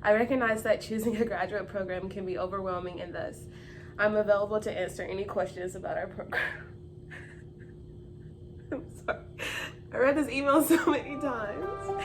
I recognize that choosing a graduate program can be overwhelming, and thus, I'm available to answer any questions about our program. I'm sorry. I read this email so many times.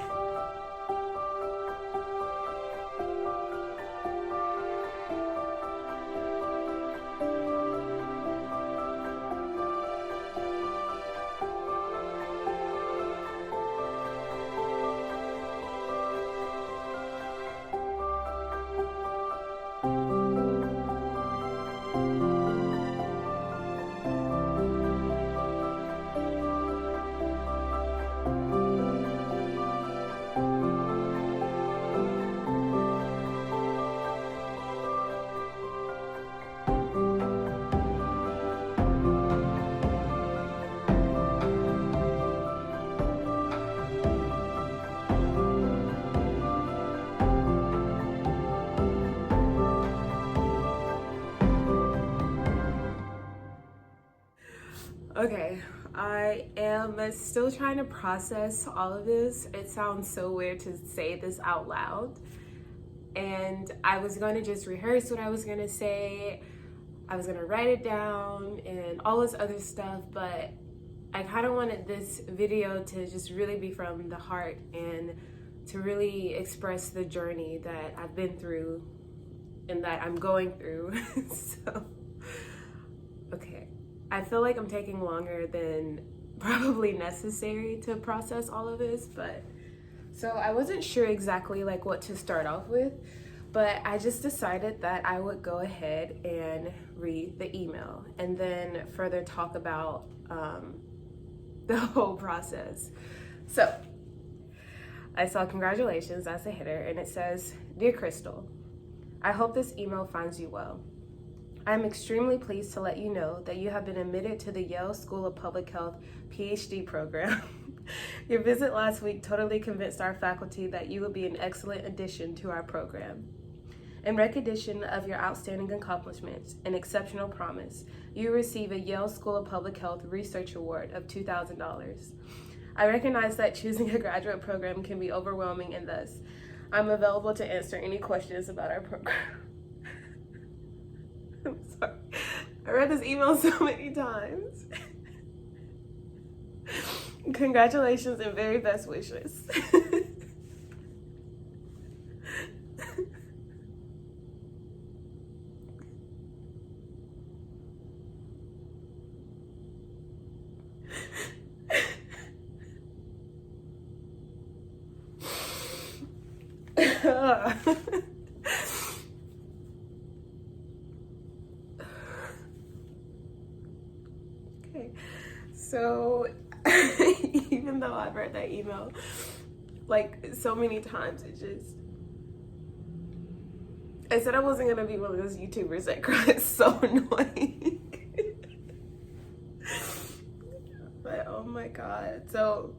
Okay, I am still trying to process all of this. It sounds so weird to say this out loud. And I was going to just rehearse what I was going to say. I was going to write it down and all this other stuff, but I kind of wanted this video to just really be from the heart and to really express the journey that I've been through and that I'm going through. So, okay. I feel like I'm taking longer than probably necessary to process all of this, but so I wasn't sure exactly like what to start off with, but I just decided that I would go ahead and read the email and then further talk about the whole process. So I saw congratulations as a header, and it says, "Dear Crystal, I hope this email finds you well. I'm extremely pleased to let you know that you have been admitted to the Yale School of Public Health PhD program. Your visit last week totally convinced our faculty that you would be an excellent addition to our program. In recognition of your outstanding accomplishments and exceptional promise, you will receive a Yale School of Public Health Research Award of $2,000. I recognize that choosing a graduate program can be overwhelming, and thus, I'm available to answer any questions about our program." I'm sorry. I read this email so many times. Congratulations and very best wishes. Okay, so even though I've read that email like so many times, I said I wasn't gonna be one of those YouTubers that cry. It's so annoying. But oh my god. So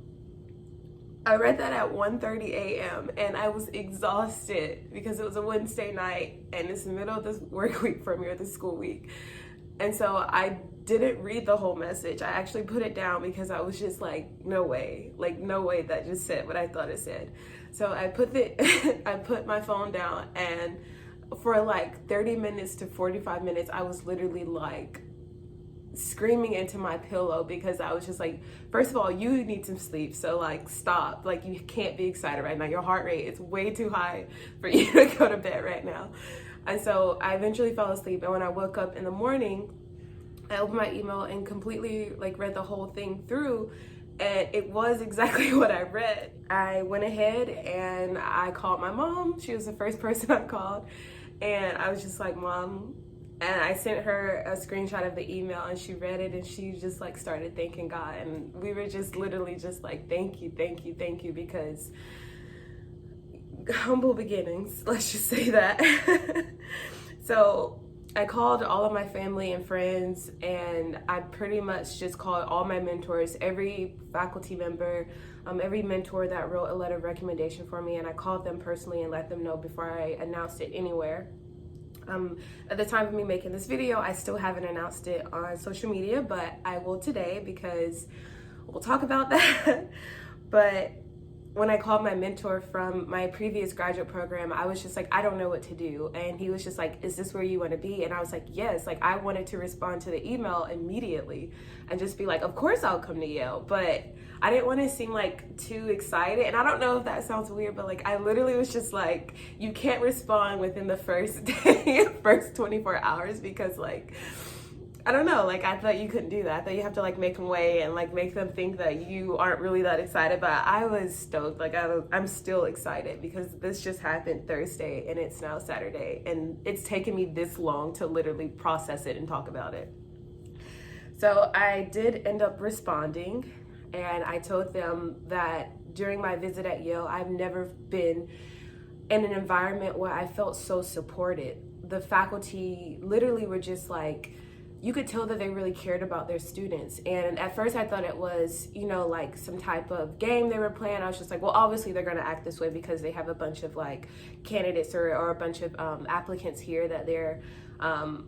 I read that at 1:30 a.m. and I was exhausted because it was a Wednesday night and it's the middle of this work week for me, or the school week. And so I didn't read the whole message. I actually put it down because I was just like, no way that just said what I thought it said. So I put my phone down, and for like 30 minutes to 45 minutes, I was literally like screaming into my pillow because I was just like, first of all, you need some sleep, so like stop, like you can't be excited right now, your heart rate is way too high for you to go to bed right now. And so I eventually fell asleep, and when I woke up in the morning, I opened my email and completely like read the whole thing through, and it was exactly what I read. I went ahead and I called my mom. She was the first person I called, and I was just like, "Mom," and I sent her a screenshot of the email, and she read it, and she just like started thanking God, and we were just literally just like, thank you, because humble beginnings, let's just say that. So I called all of my family and friends, and I pretty much just called all my mentors, every faculty member, every mentor that wrote a letter of recommendation for me, and I called them personally and let them know before I announced it anywhere. At the time of me making this video, I still haven't announced it on social media, but I will today because we'll talk about that. But when I called my mentor from my previous graduate program, I was just like, I don't know what to do. And he was just like, is this where you want to be? And I was like, yes. Like, I wanted to respond to the email immediately and just be like, of course I'll come to Yale. But I didn't want to seem like too excited. And I don't know if that sounds weird, but like, I literally was just like, you can't respond within the first day, first 24 hours, because like, I don't know, like I thought you couldn't do that. I thought you have to like make them wait and like make them think that you aren't really that excited. But I was stoked. Like I'm still excited because this just happened Thursday and it's now Saturday, and it's taken me this long to literally process it and talk about it. So I did end up responding, and I told them that during my visit at Yale, I've never been in an environment where I felt so supported. The faculty literally were just like, you could tell that they really cared about their students. And at first I thought it was, you know, like some type of game they were playing. I was just like, well, obviously they're gonna act this way because they have a bunch of like candidates or a bunch of applicants here that they're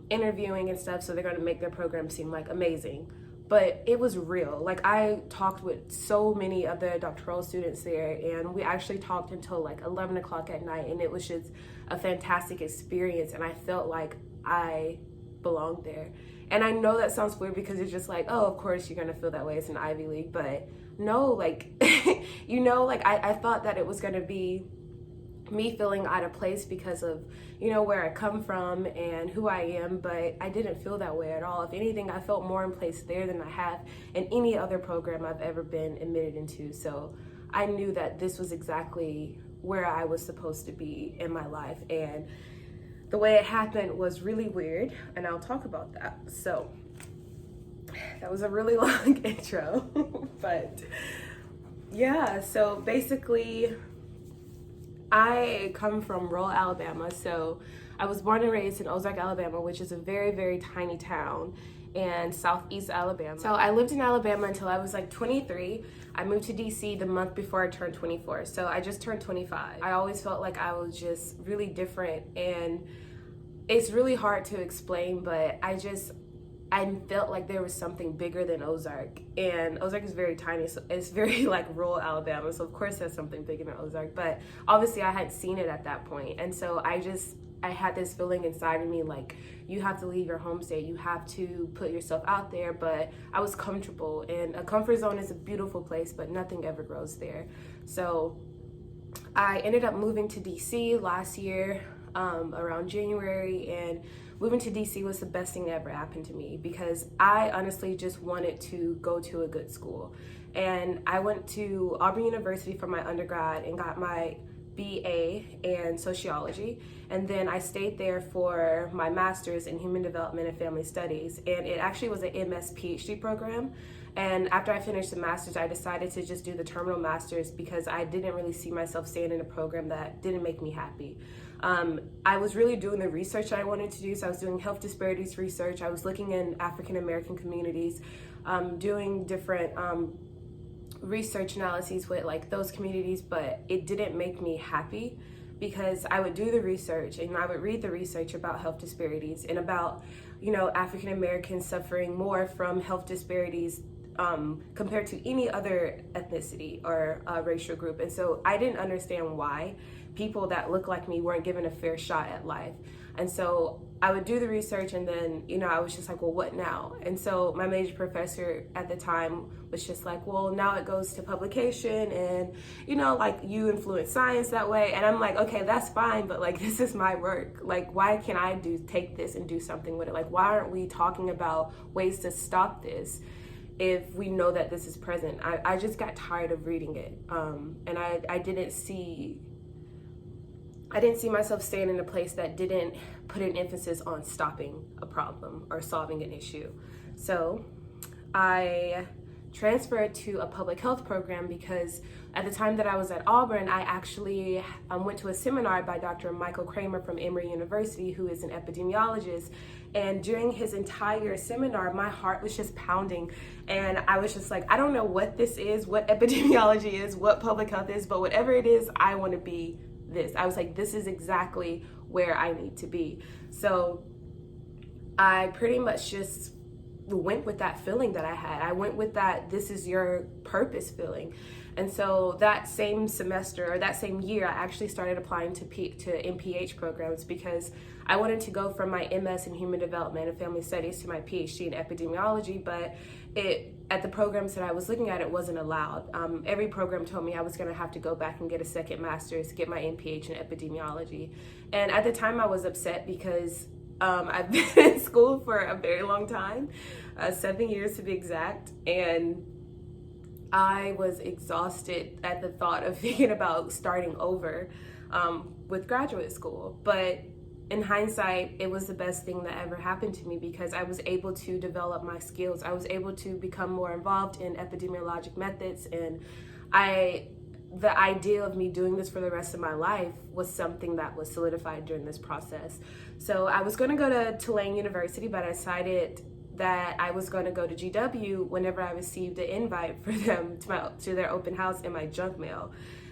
interviewing and stuff. So they're gonna make their program seem like amazing. But it was real. Like I talked with so many other doctoral students there, and we actually talked until like 11 o'clock at night, and it was just a fantastic experience. And I felt like I belonged there. And I know that sounds weird because it's just like, oh, of course you're gonna feel that way, it's an Ivy League, but no, like, you know, like I thought that it was gonna be me feeling out of place because of, you know, where I come from and who I am, but I didn't feel that way at all. If anything, I felt more in place there than I have in any other program I've ever been admitted into. So I knew that this was exactly where I was supposed to be in my life. And the way it happened was really weird, and I'll talk about that. So that was a really long intro, but yeah, so basically I come from rural Alabama. So I was born and raised in Ozark, Alabama, which is a very, very tiny town in southeast Alabama. So I lived in Alabama until I was like 23. I moved to DC the month before I turned 24. So I just turned 25. I always felt like I was just really different, and it's really hard to explain, but I felt like there was something bigger than Ozark. And Ozark is very tiny, so it's very like rural Alabama. So of course there's something bigger than Ozark, but obviously I hadn't seen it at that point. And so I had this feeling inside of me like, you have to leave your home state, you have to put yourself out there. But I was comfortable, and a comfort zone is a beautiful place, but nothing ever grows there. So I ended up moving to DC last year around January, and moving to DC was the best thing that ever happened to me because I honestly just wanted to go to a good school. And I went to Auburn University for my undergrad and got my BA in sociology, and then I stayed there for my master's in human development and family studies, and it actually was an MS PhD program. And after I finished the master's, I decided to just do the terminal master's because I didn't really see myself staying in a program that didn't make me happy. I was really doing the research that I wanted to do. So I was doing health disparities research. I was looking in African American communities, doing different research analyses with like those communities, but it didn't make me happy because I would do the research and I would read the research about health disparities and about, you know, African Americans suffering more from health disparities compared to any other ethnicity or racial group. And so I didn't understand why people that look like me weren't given a fair shot at life. And so I would do the research, and then, you know, I was just like, well, what now? And so my major professor at the time was just like, well, now it goes to publication, and, you know, like, you influence science that way. And I'm like, okay, that's fine, but like, this is my work. Like, why can't I take this and do something with it? Like, why aren't we talking about ways to stop this if we know that this is present? I just got tired of reading it. And I didn't see myself staying in a place that didn't put an emphasis on stopping a problem or solving an issue. So I transferred to a public health program because at the time that I was at Auburn, I actually went to a seminar by Dr. Michael Kramer from Emory University, who is an epidemiologist. And during his entire seminar, my heart was just pounding. And I was just like, I don't know what this is, what epidemiology is, what public health is, but whatever it is, I want to be this. I was like, this is exactly where I need to be. So I pretty much just went with that feeling that I had. I went with that, this is your purpose feeling. And so that same semester, or that same year, I actually started applying to MPH programs because I wanted to go from my MS in Human Development and Family Studies to my PhD in Epidemiology, but at the programs that I was looking at, it wasn't allowed. Every program told me I was going to have to go back and get a second master's, get my MPH in Epidemiology. And at the time, I was upset because I've been in school for a very long time, 7 years to be exact, and I was exhausted at the thought of thinking about starting over with graduate school. But in hindsight, it was the best thing that ever happened to me because I was able to develop my skills. I was able to become more involved in epidemiologic methods, and the idea of me doing this for the rest of my life was something that was solidified during this process. So I was going to go to Yale University, but I decided that I was going to go to GW whenever I received an invite for them to their open house in my junk mail.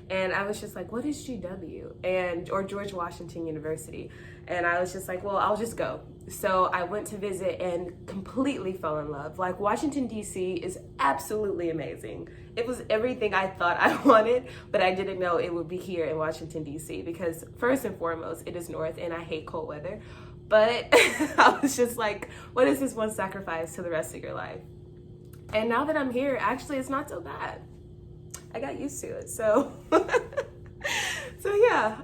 And I was just like, what is GW? Or George Washington University. And I was just like, well, I'll just go. So I went to visit and completely fell in love. Like, Washington, D.C. is absolutely amazing. It was everything I thought I wanted, but I didn't know it would be here in Washington, D.C. because first and foremost, it is north and I hate cold weather. But I was just like, what is this one sacrifice to the rest of your life? And now that I'm here, actually, it's not so bad. I got used to it. So yeah.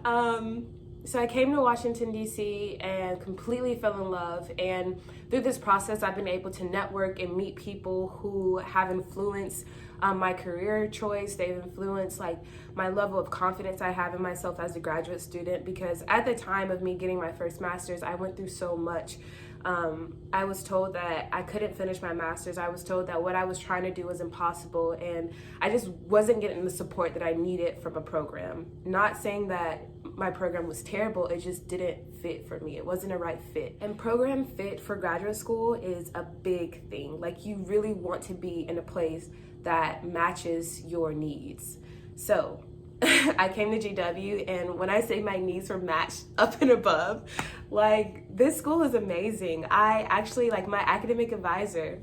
So I came to Washington, D.C. and completely fell in love. And through this process, I've been able to network and meet people who have influenced my career choice. They've influenced like my level of confidence I have in myself as a graduate student, because at the time of me getting my first master's, I went through so much. I was told that I couldn't finish my master's. I was told that what I was trying to do was impossible, and I just wasn't getting the support that I needed from a program. Not saying that my program was terrible, it just didn't fit for me. It wasn't a right fit. And program fit for graduate school is a big thing. Like, you really want to be in a place that matches your needs. So I came to GW, and when I say my needs were matched up and above, like, this school is amazing. I actually, like, my academic advisor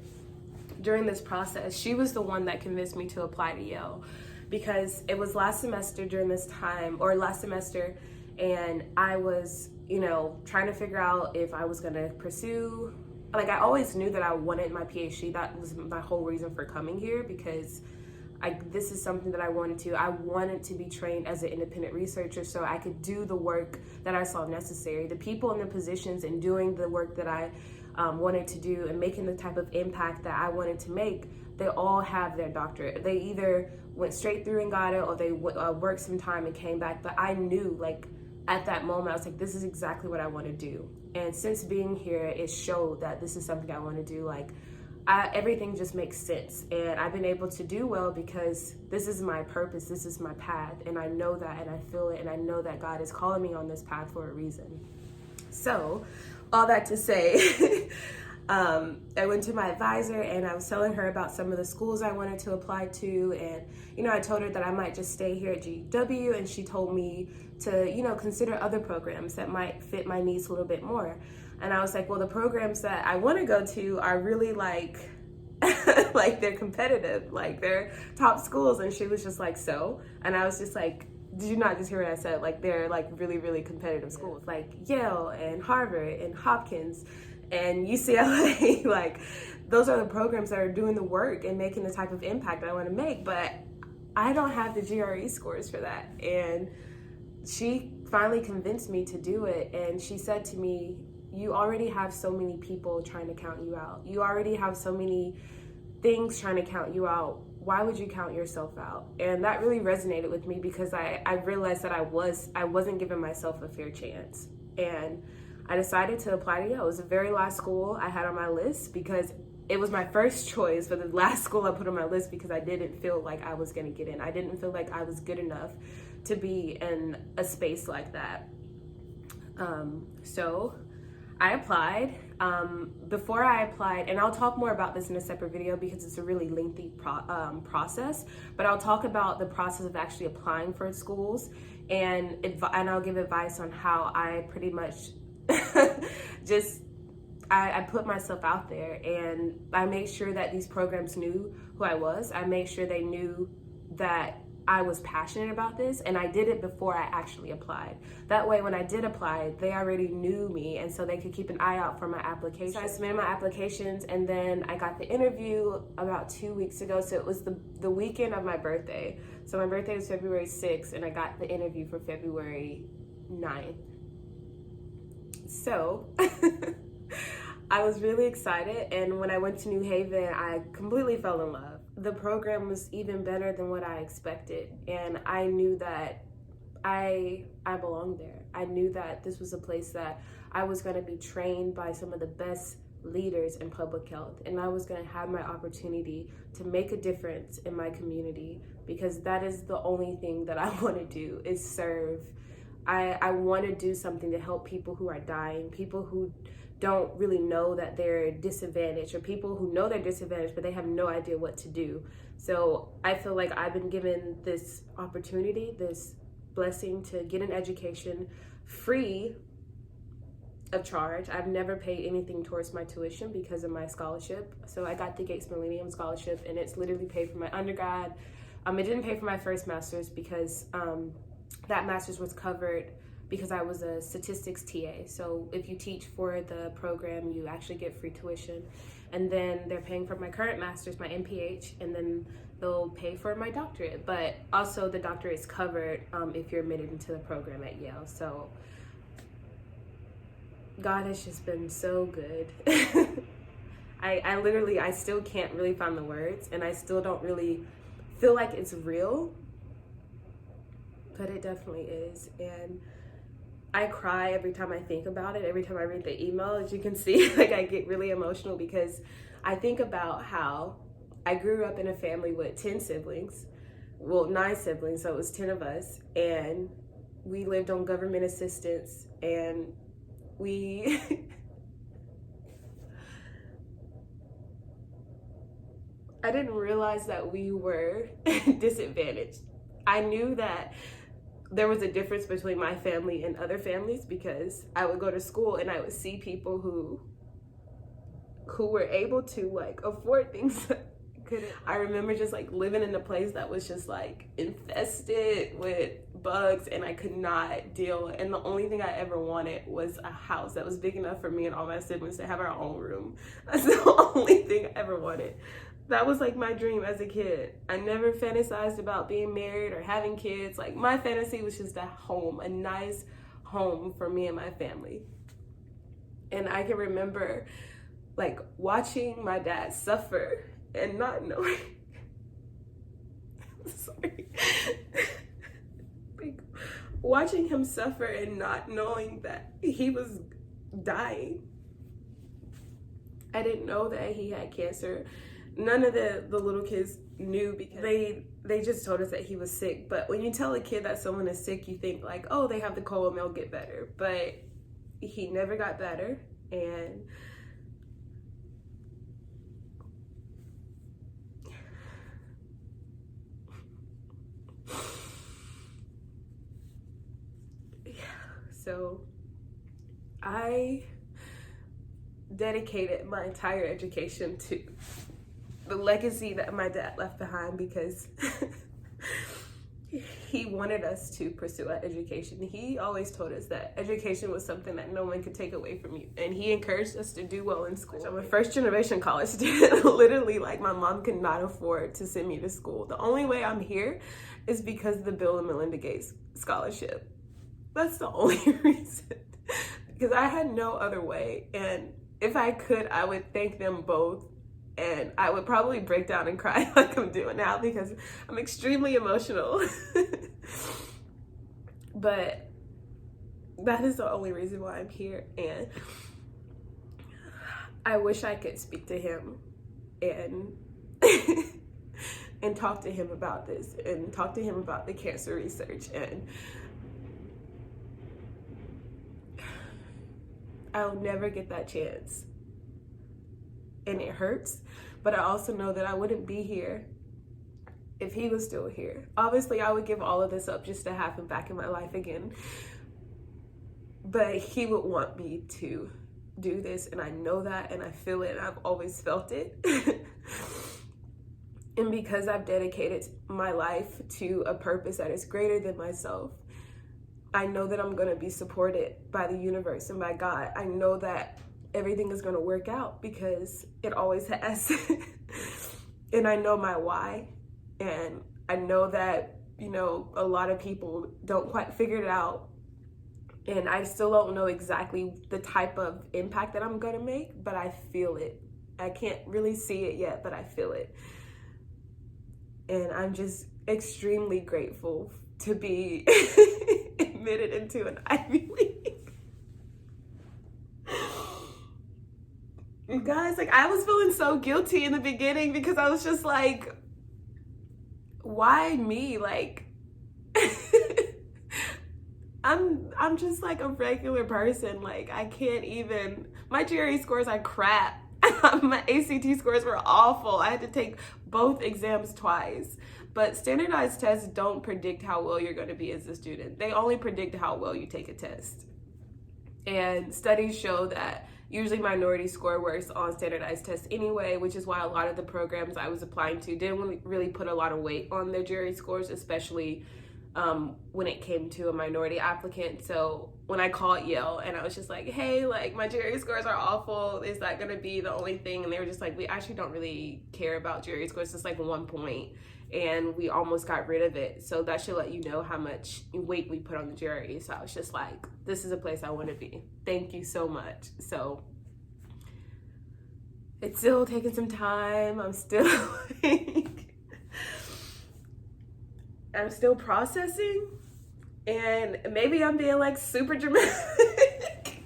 during this process, she was the one that convinced me to apply to Yale, because it was last semester, and I was, trying to figure out if I was gonna pursue, like, I always knew that I wanted my PhD. That was my whole reason for coming here, because this is something that I wanted to. I wanted to be trained as an independent researcher so I could do the work that I saw necessary. The people in the positions and doing the work that I wanted to do and making the type of impact that I wanted to make, they all have their doctorate. They either went straight through and got it, or they worked some time and came back. But I knew, like, at that moment, I was like, this is exactly what I want to do. And since being here, it showed that this is something I want to do. Like, everything just makes sense, and I've been able to do well because this is my purpose, this is my path, and I know that, and I feel it, and I know that God is calling me on this path for a reason. So, all that to say, I went to my advisor and I was telling her about some of the schools I wanted to apply to, and I told her that I might just stay here at GW, and she told me to consider other programs that might fit my needs a little bit more. And I was like, well, the programs that I want to go to are really like they're competitive, like they're top schools. And she was just like, so? And I was just like, did you not just hear what I said? Like, they're like really, really competitive schools, like Yale and Harvard and Hopkins and UCLA. Like, those are the programs that are doing the work and making the type of impact I want to make. But I don't have the GRE scores for that. And she finally convinced me to do it. And she said to me, you already have so many people trying to count you out. You already have so many things trying to count you out. Why would you count yourself out? And that really resonated with me, because I realized that I wasn't giving myself a fair chance. And I decided to apply to Yale. It was the very last school I had on my list, because it was my first choice, but the last school I put on my list because I didn't feel like I was gonna get in. I didn't feel like I was good enough to be in a space like that. So I applied. Before I applied, and I'll talk more about this in a separate video because it's a really lengthy process, but I'll talk about the process of actually applying for schools, and I'll give advice on how I pretty much I put myself out there, and I made sure that these programs knew who I was. I made sure they knew that I was passionate about this, and I did it before I actually applied. That way, when I did apply, they already knew me, and so they could keep an eye out for my application. So I submitted my applications, and then I got the interview about 2 weeks ago. So it was the weekend of my birthday. So my birthday was February 6th, and I got the interview for February 9th. So I was really excited, and when I went to New Haven, I completely fell in love. The program was even better than what I expected, and I knew that I belonged there. I knew that this was a place that I was going to be trained by some of the best leaders in public health, and I was going to have my opportunity to make a difference in my community, because that is the only thing that I want to do, is serve. I want to do something to help people who are dying, people who don't really know that they're disadvantaged, or people who know they're disadvantaged but they have no idea what to do. So I feel like I've been given this opportunity, this blessing, to get an education free of charge. I've never paid anything towards my tuition because of my scholarship. So I got the Gates Millennium Scholarship, and it's literally paid for my undergrad. It didn't pay for my first master's because that master's was covered because I was a statistics TA. So if you teach for the program, you actually get free tuition. And then they're paying for my current master's, my MPH, and then they'll pay for my doctorate. But also the doctorate is covered if you're admitted into the program at Yale. So God has just been so good. I still can't really find the words, and I still don't really feel like it's real, but it definitely is. And I cry every time I think about it, every time I read the email. As you can see, like, I get really emotional because I think about how I grew up in a family with 10 siblings, well, 9 siblings, so it was 10 of us, and we lived on government assistance, and we I didn't realize that we were disadvantaged. I knew that there was a difference between my family and other families because I would go to school and I would see people who were able to, like, afford things that I couldn't. I remember just, like, living in a place that was just, like, infested with bugs, and I could not deal. And the only thing I ever wanted was a house that was big enough for me and all my siblings to have our own room. That's the only thing I ever wanted. That was, like, my dream as a kid. I never fantasized about being married or having kids. Like, my fantasy was just a home, a nice home for me and my family. And I can remember, like, watching my dad suffer and not knowing. Sorry. Like, watching him suffer and not knowing that he was dying. I didn't know that he had cancer. None of the little kids knew because they just told us that he was sick. But when you tell a kid that someone is sick, you think, like, oh, they have the cold and they'll get better. But he never got better. And yeah, so I dedicated my entire education to the legacy that my dad left behind, because he wanted us to pursue our education. He always told us that education was something that no one could take away from you, and he encouraged us to do well in school. I'm a first generation college student. Literally, like, my mom could not afford to send me to school. The only way I'm here is because of the Bill and Melinda Gates Scholarship. That's the only reason, because I had no other way. And if I could, I would thank them both. And I would probably break down and cry like I'm doing now because I'm extremely emotional. But that is the only reason why I'm here. And I wish I could speak to him and and talk to him about this, and talk to him about the cancer research. And I'll never get that chance. And it hurts, but I also know that I wouldn't be here if he was still here. Obviously, I would give all of this up just to have him back in my life again. But he would want me to do this, and I know that, and I feel it, and I've always felt it. And because I've dedicated my life to a purpose that is greater than myself, I know that I'm going to be supported by the universe and by God. I know that everything is going to work out because it always has. And I know my why. And I know that, you know, a lot of people don't quite figure it out. And I still don't know exactly the type of impact that I'm going to make, but I feel it. I can't really see it yet, but I feel it. And I'm just extremely grateful to be admitted into an Ivy League. You guys, like, I was feeling so guilty in the beginning because I was just like, why me? Like, I'm just like a regular person. Like, I can't even, my GRE scores are crap. My ACT scores were awful. I had to take both exams twice. But standardized tests don't predict how well you're going to be as a student. They only predict how well you take a test. And studies show that usually minority score worse on standardized tests anyway, which is why a lot of the programs I was applying to didn't really put a lot of weight on their GRE scores, especially when it came to a minority applicant. So when I called Yale and I was just like, hey, like, my GRE scores are awful, is that gonna be the only thing? And they were just like, we actually don't really care about GRE scores, it's like 1 point, and we almost got rid of it. So that should let you know how much weight we put on the GRE. So I was just like, this is a place I want to be. Thank you so much. So it's still taking some time. I'm still I'm still processing, and maybe I'm being like super dramatic.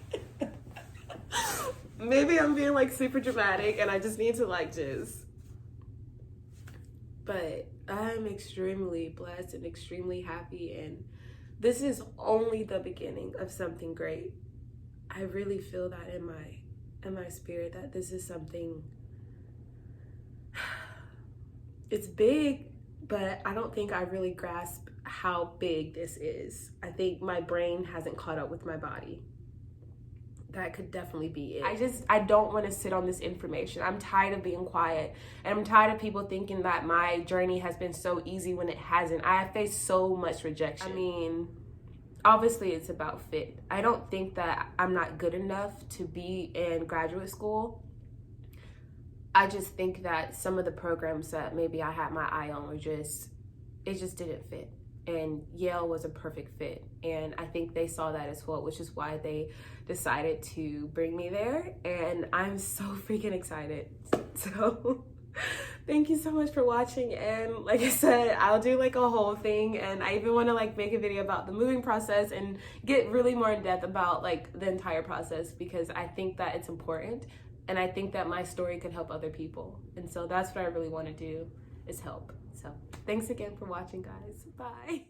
Maybe I'm being like super dramatic and I just need to like just, but I'm extremely blessed and extremely happy, and this is only the beginning of something great. I really feel that in my spirit, that this is something, it's big, but I don't think I really grasp how big this is. I think my brain hasn't caught up with my body. That could definitely be it. I don't want to sit on this information. I'm tired of being quiet, and I'm tired of people thinking that my journey has been so easy when it hasn't. I have faced so much rejection. I mean, obviously it's about fit. I don't think that I'm not good enough to be in graduate school. I just think that some of the programs that maybe I had my eye on were just, it just didn't fit. And Yale was a perfect fit. And I think they saw that as well, which is why they decided to bring me there. And I'm so freaking excited. So thank you so much for watching. And like I said, I'll do like a whole thing. And I even want to like make a video about the moving process and get really more in depth about like the entire process, because I think that it's important. And I think that my story could help other people. And so that's what I really want to do, is help. So thanks again for watching, guys. Bye.